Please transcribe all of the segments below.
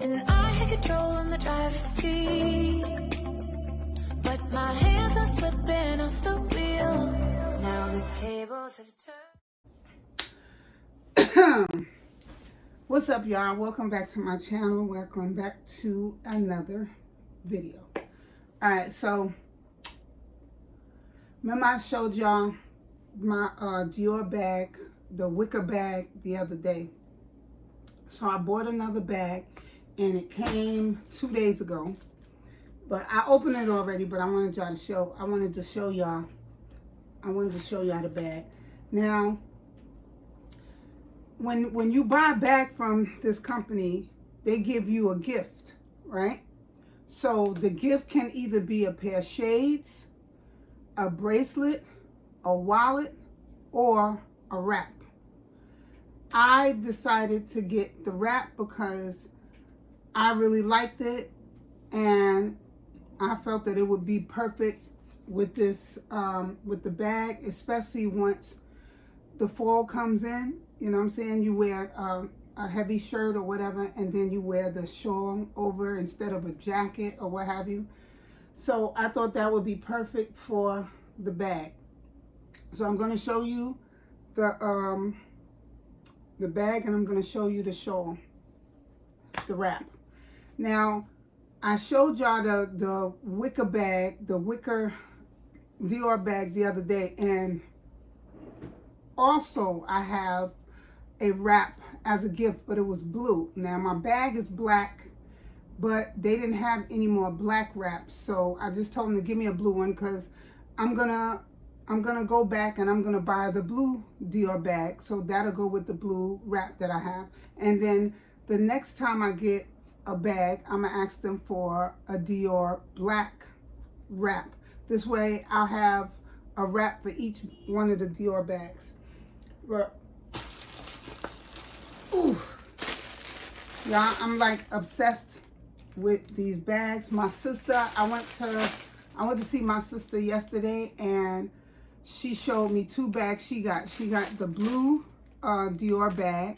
And I had control in the driver's seat, but my hands are slipping off the wheel. Now the tables have turned. What's up, y'all? Welcome back to my channel. Welcome back to another video. Alright, so remember I showed y'all my Dior bag, the wicker bag, the other day. So I bought another bag and it came 2 days ago. But I opened it already, but I wanted to show y'all the bag. Now, when you buy a bag from this company, they give you a gift, right? So the gift can either be a pair of shades, a bracelet, a wallet, or a wrap. I decided to get the wrap because I really liked it and I felt that it would be perfect with this, with the bag, especially once the fall comes in. You know what I'm saying? You wear a heavy shirt or whatever, and then you wear the shawl over instead of a jacket or what have you. So I thought that would be perfect for the bag. So I'm going to show you the bag, and I'm going to show you the shawl, the wrap. Now, I showed y'all the wicker bag, the wicker Dior bag the other day, and also I have a wrap as a gift, but it was blue. Now my bag is black, but they didn't have any more black wraps, so I just told them to give me a blue one because I'm gonna go back and I'm gonna buy the blue Dior bag, so that'll go with the blue wrap that I have. And then the next time I get a bag, I'm gonna ask them for a Dior black wrap. This way I'll have a wrap for each one of the Dior bags. But ooh, y'all, I'm like obsessed with these bags. My sister, I went to see my sister yesterday, and she showed me two bags she got. She got the blue Dior bag,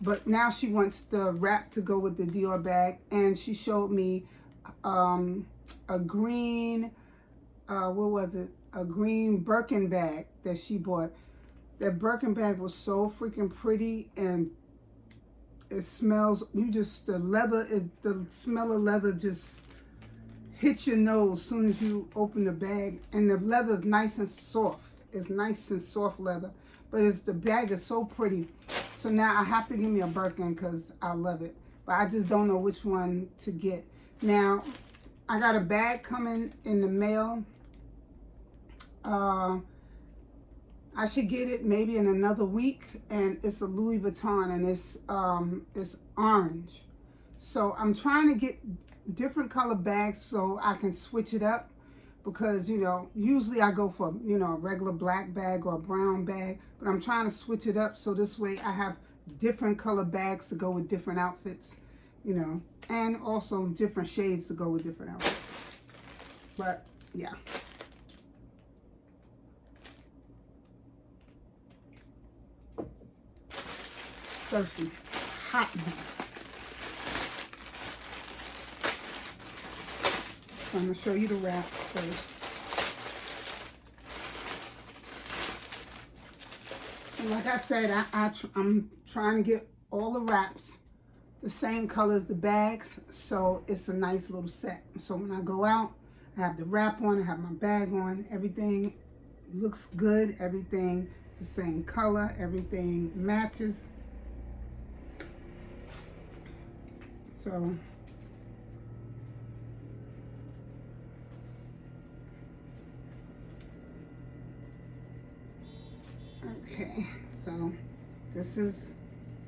but now she wants the wrap to go with the Dior bag, and she showed me a green, what was it? A green Birkin bag that she bought. That Birkin bag was so freaking pretty, and it smells, the smell of leather just hits your nose as soon as you open the bag. And the leather is nice and soft. It's nice and soft leather, but the bag is so pretty. So now I have to give me a Birkin because I love it, but I just don't know which one to get. Now, I got a bag coming in the mail. I should get it maybe in another week, and it's a Louis Vuitton, and it's orange. So I'm trying to get different color bags so I can switch it up, because, you know, usually I go for, you know, a regular black bag or a brown bag, but I'm trying to switch it up so this way I have different color bags to go with different outfits, you know, and also different shades to go with different outfits. But yeah. Thirsty, hot one. So I'm gonna show you the wrap first. And like I said, I'm trying to get all the wraps the same color as the bags, so it's a nice little set. So when I go out, I have the wrap on, I have my bag on, everything looks good, everything the same color, everything matches. So okay, so this is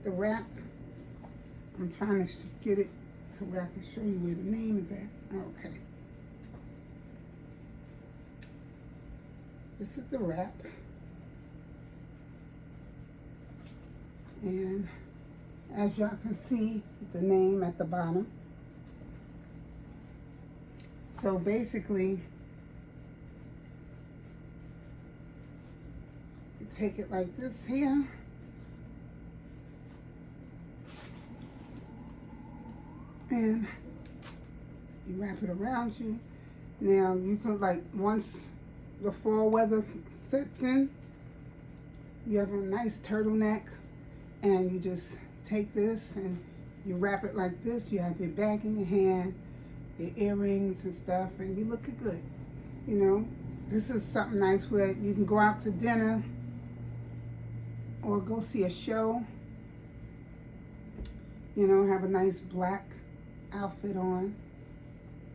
the wrap. I'm trying to get it to where I can show you where the name is at. Okay. This is the wrap. And as y'all can see, the name at the bottom. So basically, you take it like this here. And you wrap it around you. Now you can, like, once the fall weather sets in, you have a nice turtleneck, and you just take this and you wrap it like this. You have your bag in your hand, your earrings and stuff, and you looking good. You know, this is something nice where you can go out to dinner or go see a show. You know, have a nice black outfit on,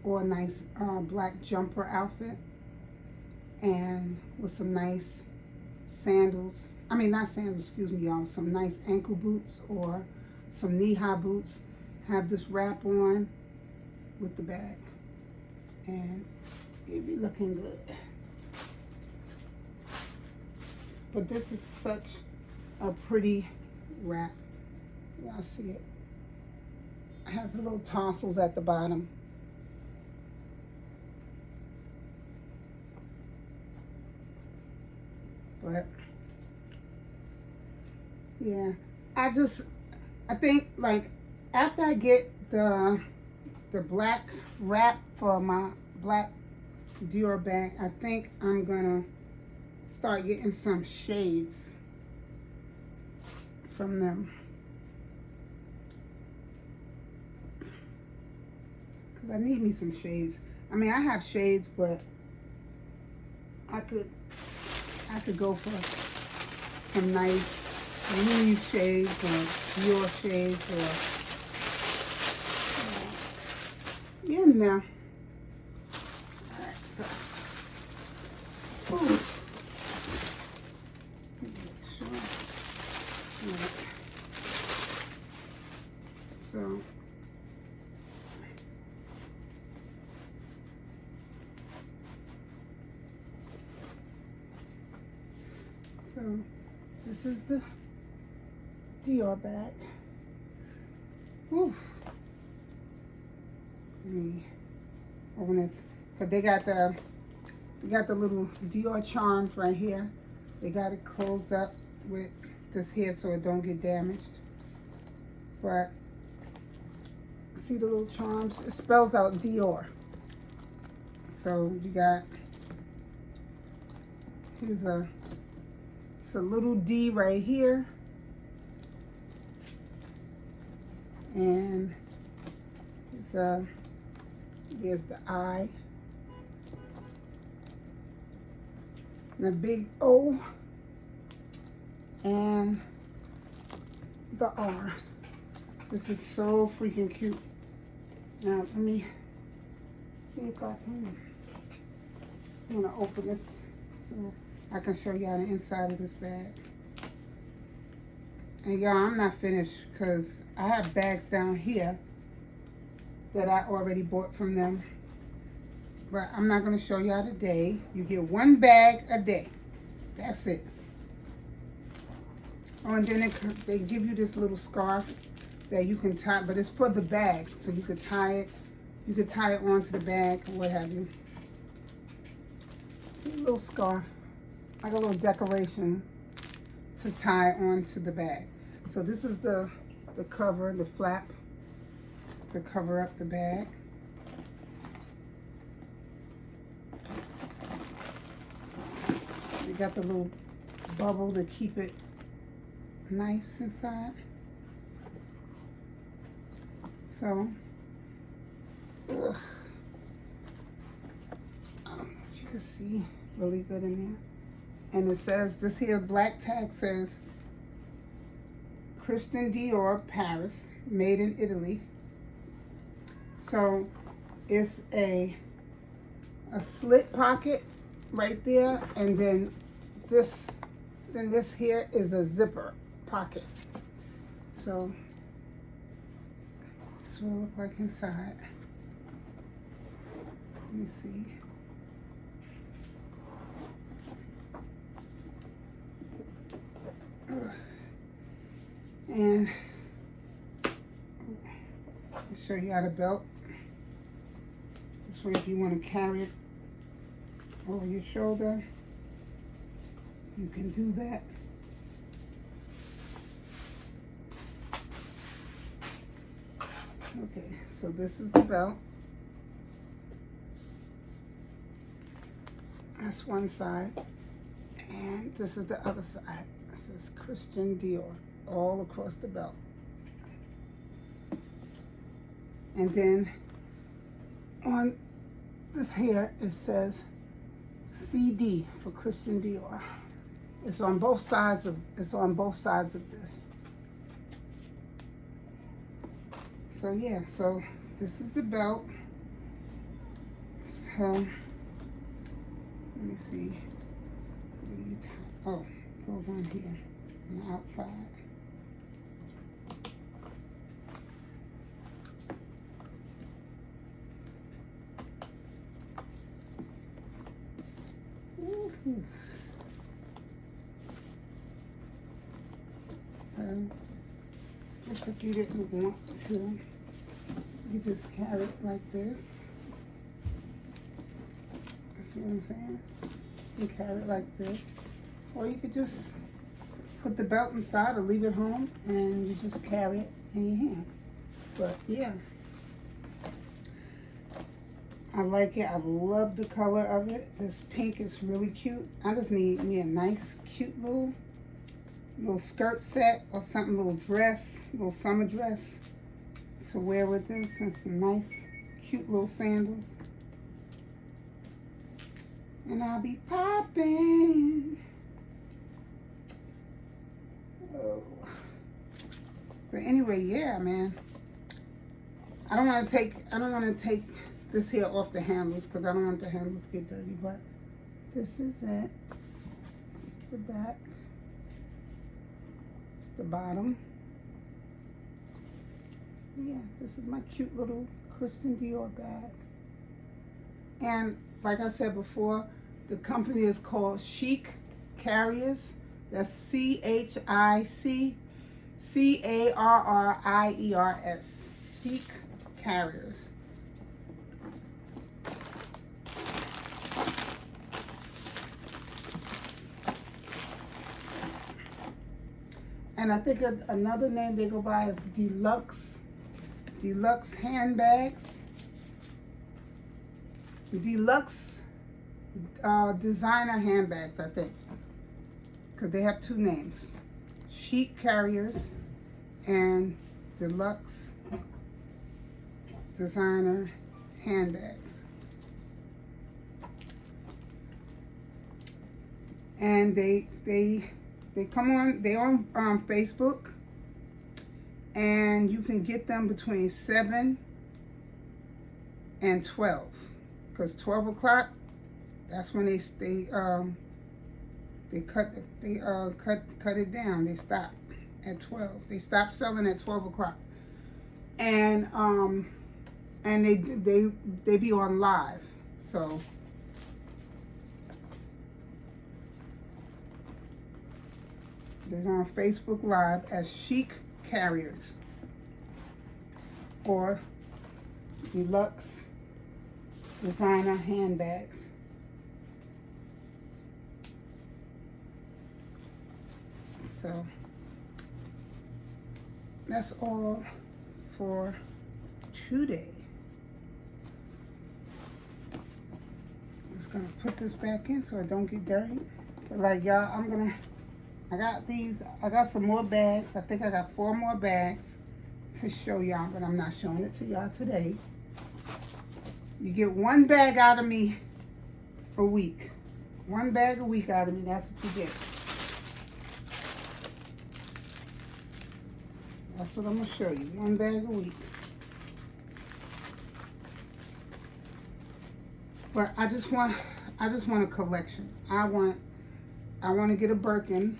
or a nice black jumper outfit, and with some nice sandals. I mean, not sandals, excuse me, y'all. Some nice ankle boots or some knee-high boots. Have this wrap on with the bag, and you'll be looking good. But this is such a pretty wrap. Y'all see it? It has the little tassels at the bottom. But yeah, I think, like, after I get the black wrap for my black Dior bag, I think I'm gonna start getting some shades from them, because I need me some shades. I mean, I have shades, but I could go for some nice Louis shades or Dior shades, or you know. Alright, so ooh. Sure. Right. So this is the Dior bag. Whew. Let me open this. So they got the little Dior charms right here. They got it closed up with this here so it don't get damaged. But see the little charms? It spells out Dior. So you got, it's a little D right here, and there's the I, and a big O, and the R. This is so freaking cute. Now let me see if I can. I'm gonna open this so I can show y'all the inside of this bag. And y'all, I'm not finished, because I have bags down here that I already bought from them. But I'm not going to show y'all today. You get one bag a day. That's it. Oh, and then they give you this little scarf that you can tie, but it's for the bag. So you could tie it. You could tie it onto the bag or what have you. A little scarf. Like a little decoration to tie onto the bag. So this is the cover, the flap to cover up the bag. You got the little bubble to keep it nice inside. So, you can see really good in there. And it says, this here black tag says, Christian Dior, Paris, made in Italy. So it's a slit pocket right there, and then this here is a zipper pocket. So this is what it looks like inside. Let me see. And I'll show you how to belt. This way, if you want to carry it over your shoulder, you can do that. Okay, So this is the belt. That's one side. And this is the other side. This is Christian Dior all across the belt. And then on this here, it says CD for Christian Dior. It's on both sides of this. So yeah, so this is the belt. So let me see. Oh, it goes on here on the outside. Woo-hoo. So, just if you didn't want to, you just carry it like this. See what I'm saying? You carry it like this. Or you could just put the belt inside or leave it home and you just carry it in your hand. But yeah, I like it. I love the color of it. This pink is really cute. I just need me a nice, cute little skirt set or something, little summer dress to wear with this, and some nice, cute little sandals. And I'll be popping. Oh. But anyway, yeah, man. I don't want to take this here off the handles because I don't want the handles to get dirty. But this is it. The back. It's the bottom. Yeah, this is my cute little Christian Dior bag. And like I said before, the company is called Chic Carriers. That's CHICCARRIERS. Chic Carriers. And I think another name they go by is Deluxe handbags. Deluxe designer handbags, I think. Because they have two names. Chic Carriers and Deluxe designer handbags. And they come on, they're on Facebook, and you can get them between 7 and 12, because 12 o'clock, that's when they cut it down. They stop at 12. They stop selling at 12 o'clock, and they be on live, so. They're on Facebook Live as Chic Carriers or Deluxe Designer Handbags. So that's all for today. I'm just gonna put this back in so it don't get dirty. But like y'all, I got some more bags. I think I got 4 more bags to show y'all, but I'm not showing it to y'all today. You get 1 bag out of me a week. 1 bag a week out of me, that's what you get. That's what I'm gonna show you, 1 bag a week. But I just want a collection. I want to get a Birkin.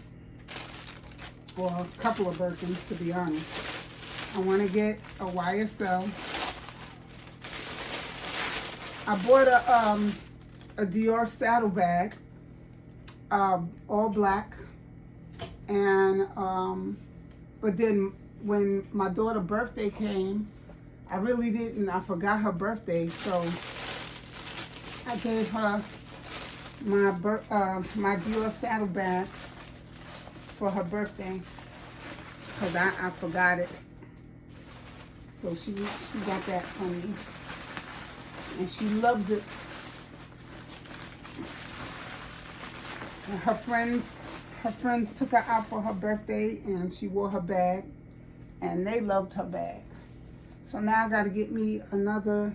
Or a couple of Birkins, to be honest. I want to get a YSL. I bought a Dior saddlebag, all black, and but then when my daughter's birthday came, I forgot her birthday, so I gave her my Dior saddlebag for her birthday, because I forgot it. So So she got that from me. And she loved it. And her friends took her out for her birthday and she wore her bag. And they loved her bag. So now I got to get me another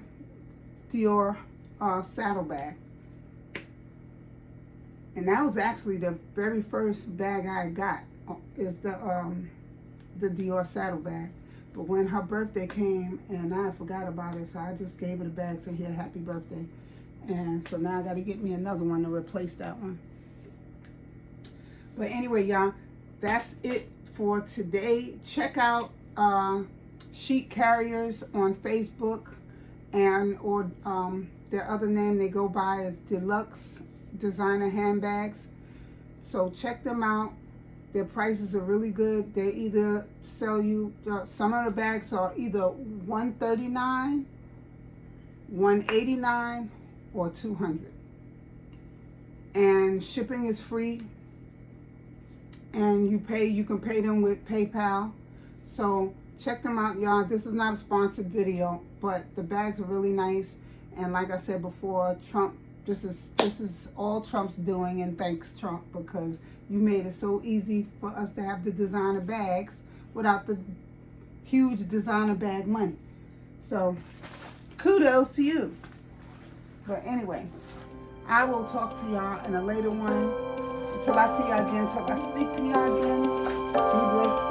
Dior saddlebag. And that was actually the very first bag I got, is the Dior saddlebag. But when her birthday came and I forgot about it, so I just gave her the bag, said, here, happy birthday. And so now I got to get me another one to replace that one. But anyway, y'all, that's it for today. Check out Chic Carriers on Facebook, and or their other name they go by is Deluxe Designer Handbags. So check them out. Their prices are really good. They either sell you, some of the bags are either $139, $189, or $200. And shipping is free. And you can pay them with PayPal. So check them out, y'all. This is not a sponsored video, but the bags are really nice. And like I said before, Trump, this is all Trump's doing, and thanks Trump, because you made it so easy for us to have the designer bags without the huge designer bag money. So kudos to you. But anyway, I will talk to y'all in a later one. Until I see y'all again, till I speak to y'all again, be blessed.